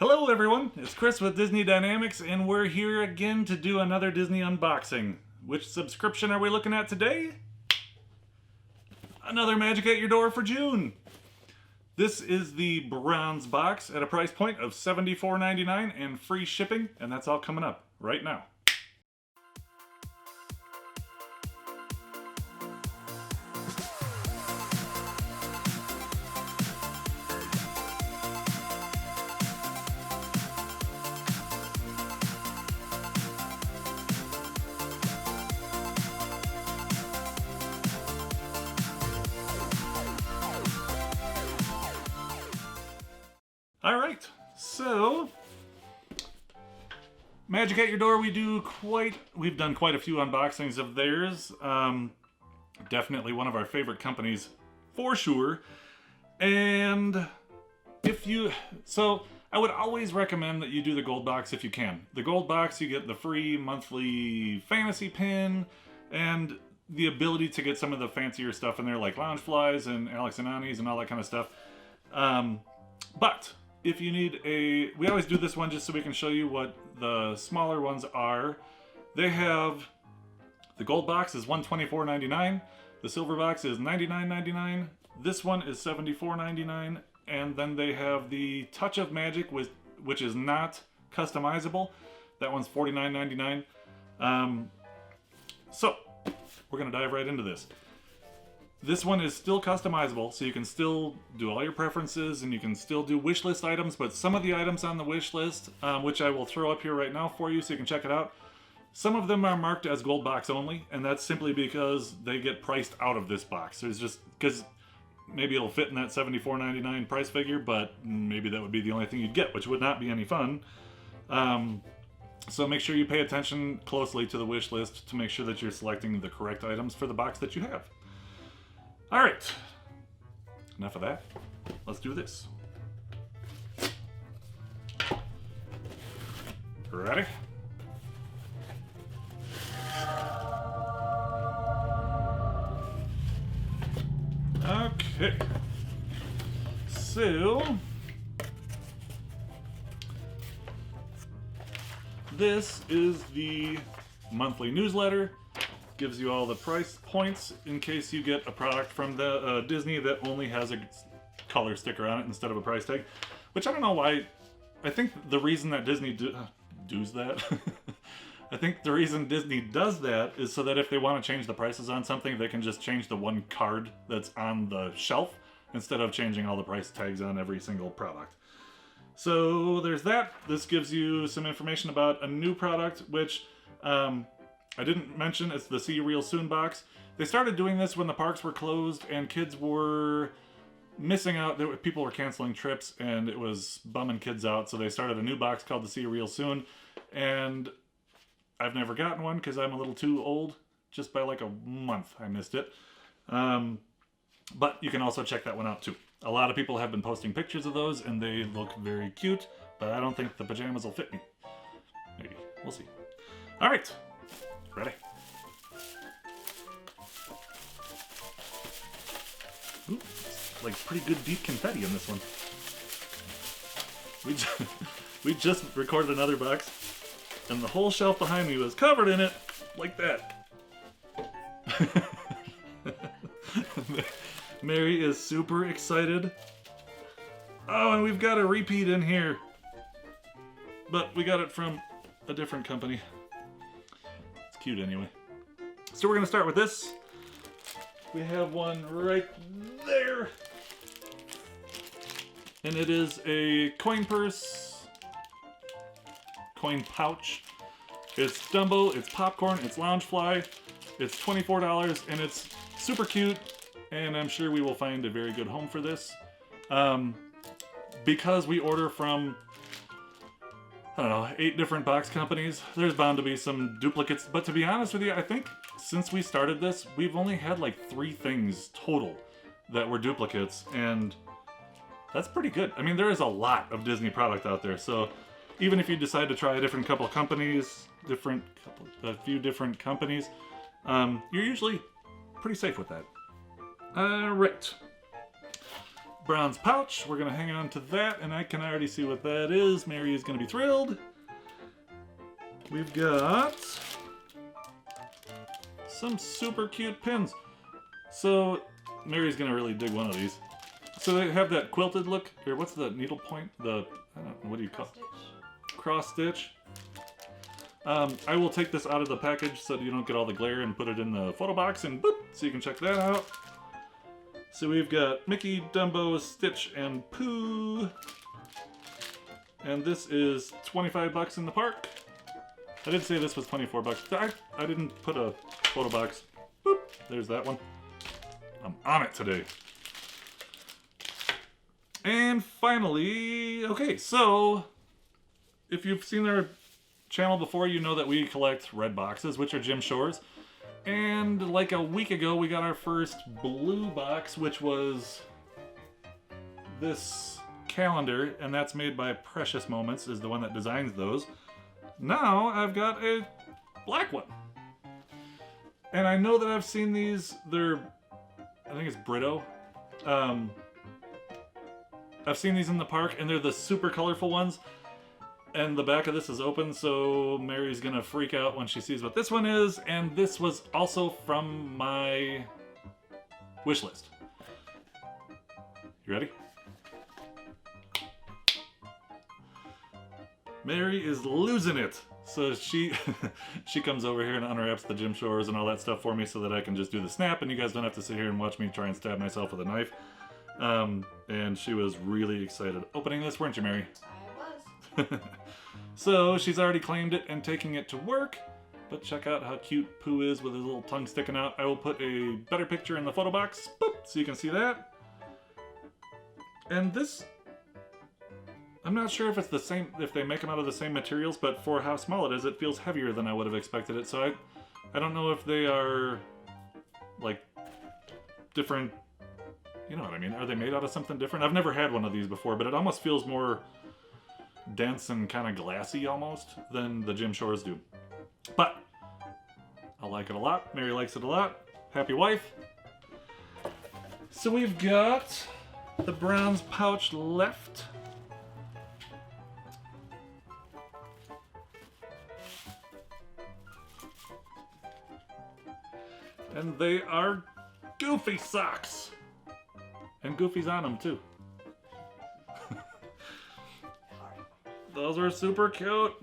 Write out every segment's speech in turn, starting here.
Hello everyone, it's Chris with Disney Dynamicks, and we're here again to do another Disney unboxing. Which subscription are we looking at today? Another Magic at Your Door for June. This is the bronze box at a price point of $74.99 and free shipping, and that's all coming up right now. Alright, so Magic at Your Door, we've done quite a few unboxings of theirs. Definitely one of our favorite companies for sure. And I would always recommend that you do the gold box if you can. The gold box, you get the free monthly fantasy pin and the ability to get some of the fancier stuff in there like Loungeflies and Alex and Annie's and all that kind of stuff. But if you need we always do this one just so we can show you what the smaller ones are. They have, the gold box is $124.99, the silver box is $99.99, this one is $74.99, and then they have the Touch of Magic, which is not customizable. That one's $49.99. So, we're going to dive right into this. This one is still customizable, so you can still do all your preferences and you can still do wish list items, but some of the items on the wish list, which I will throw up here right now for you so you can check it out, some of them are marked as gold box only, and that's simply because they get priced out of this box. There's just, because maybe it'll fit in that $74.99 price figure, but maybe that would be the only thing you'd get, which would not be any fun. So make sure you pay attention closely to the wish list to make sure that you're selecting the correct items for the box that you have. All right, enough of that. Let's do this. Ready? Okay. So, this is the monthly newsletter. Gives you all the price points in case you get a product from the Disney that only has a color sticker on it instead of a price tag, which I don't know why. I think the reason that Disney does that I think the reason Disney does that is so that if they want to change the prices on something, they can just change the one card that's on the shelf instead of changing all the price tags on every single product. So there's that. This gives you some information about a new product, which I didn't mention. It's the See You Real Soon box. They started doing this when the parks were closed and kids were missing out. People were canceling trips and it was bumming kids out. So they started a new box called the See You Real Soon. And I've never gotten one because I'm a little too old. Just by like a month I missed it. But you can also check that one out too. A lot of people have been posting pictures of those and they look very cute. But I don't think the pajamas will fit me. Maybe. We'll see. All right. Ready? Ooh, like pretty good deep confetti in this one. We just recorded another box, and the whole shelf behind me was covered in it, like that. Mary is super excited. Oh, and we've got a repeat in here, but we got it from a different company. Cute anyway. So we're going to start with this. We have one right there. And it is a coin purse. Coin pouch. It's Dumbo, it's popcorn, it's Loungefly. It's $24 and it's super cute. And I'm sure we will find a very good home for this. Because we order from, I don't know, 8 different box companies, there's bound to be some duplicates. But to be honest with you, I think since we started this, we've only had like 3 things total that were duplicates, and that's pretty good. I mean, there is a lot of Disney product out there, so even if you decide to try a few different companies, you're usually pretty safe with that. Right. bronze pouch. We're gonna hang on to that, and I can already see what that is. Mary is gonna be thrilled. We've got some super cute pins. So Mary's gonna really dig one of these. So they have that quilted look, or what's the needle point? I don't know, what do you call it? Cross stitch. I will take this out of the package so that you don't get all the glare and put it in the photo box and boop, so you can check that out. So we've got Mickey, Dumbo, Stitch, and Pooh. And this is 25 bucks in the park. I did say this was 24 bucks. I didn't put a photo box. Boop, there's that one. I'm on it today. And finally, okay, so if you've seen our channel before, you know that we collect red boxes, which are Jim Shore's. And like a week ago, we got our first blue box, which was this calendar, and that's made by Precious Moments, is the one that designs those. Now I've got a black one. And I know that I've seen these, I think it's Brito. I've seen these in the park, and they're the super colorful ones. And the back of this is open, so Mary's gonna freak out when she sees what this one is. And this was also from my wish list. You ready? Mary is losing it. So she comes over here and unwraps the Jim Shores and all that stuff for me so that I can just do the snap, and you guys don't have to sit here and watch me try and stab myself with a knife. And she was really excited opening this, weren't you, Mary? I was. So she's already claimed it and taking it to work, but check out how cute Pooh is with his little tongue sticking out. I will put a better picture in the photo box, boop, so you can see that. And this, I'm not sure if it's the same, if they make them out of the same materials, but for how small it is, it feels heavier than I would have expected it. So I don't know if they are like different, you know what I mean? Are they made out of something different? I've never had one of these before, but it almost feels more dense and kind of glassy almost than the Jim Shores do. But I like it a lot. Mary likes it a lot. Happy wife. So we've got the bronze pouch left. And they are Goofy socks. And Goofy's on them too. Those are super cute.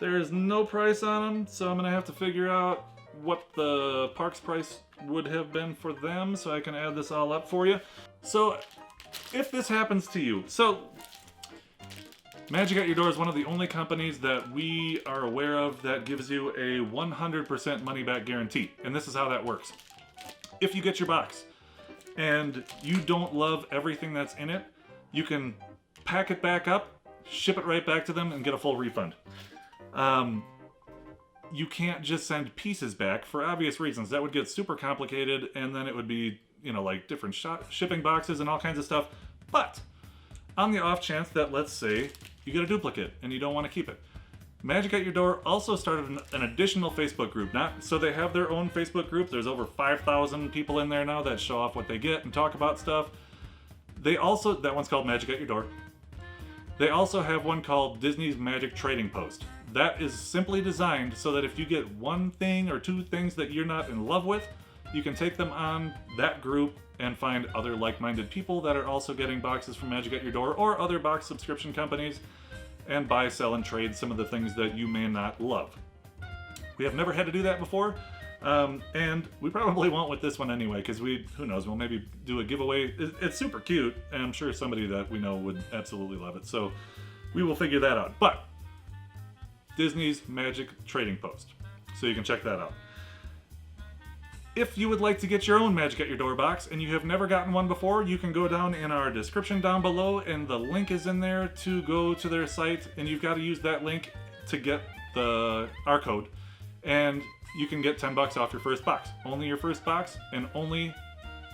There's no price on them, so I'm gonna have to figure out what the park's price would have been for them so I can add this all up for you. So if this happens to you, so Magic at Your Door is one of the only companies that we are aware of that gives you a 100% money back guarantee. And this is how that works. If you get your box and you don't love everything that's in it, you can pack it back up, ship it right back to them, and get a full refund. You can't just send pieces back for obvious reasons. That would get super complicated, and then it would be, you know, like different shipping boxes and all kinds of stuff. But on the off chance that, let's say, you get a duplicate and you don't want to keep it, Magic at Your Door also started an additional Facebook group. So they have their own Facebook group. There's over 5,000 people in there now that show off what they get and talk about stuff. They also, that one's called Magic at Your Door. They also have one called Disney's Magic Trading Post. That is simply designed so that if you get one thing or two things that you're not in love with, you can take them on that group and find other like-minded people that are also getting boxes from Magic at Your Door or other box subscription companies and buy, sell, and trade some of the things that you may not love. We have never had to do that before, and we probably won't with this one anyway, because who knows, we'll maybe do a giveaway. It's super cute, and I'm sure somebody that we know would absolutely love it, so we will figure that out. But Disney's Magic Trading Post, so you can check that out. If you would like to get your own Magic at Your Door box and you have never gotten one before, you can go down in our description down below, and the link is in there to go to their site, and you've got to use that link to get our code, and you can get 10 bucks off your first box. Only your first box, and only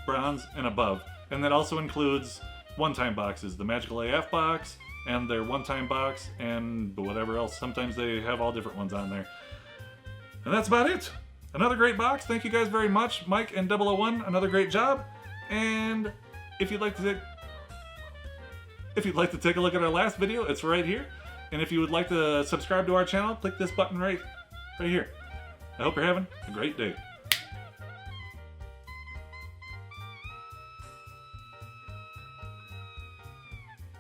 bronze and above. And that also includes one-time boxes, the Magical AF box, and their one-time box, and whatever else. Sometimes they have all different ones on there. And that's about it. Another great box. Thank you guys very much. Mike and 001, another great job. And if you'd like to If you'd like to take a look at our last video, it's right here. And if you would like to subscribe to our channel, click this button right here. I hope you're having a great day.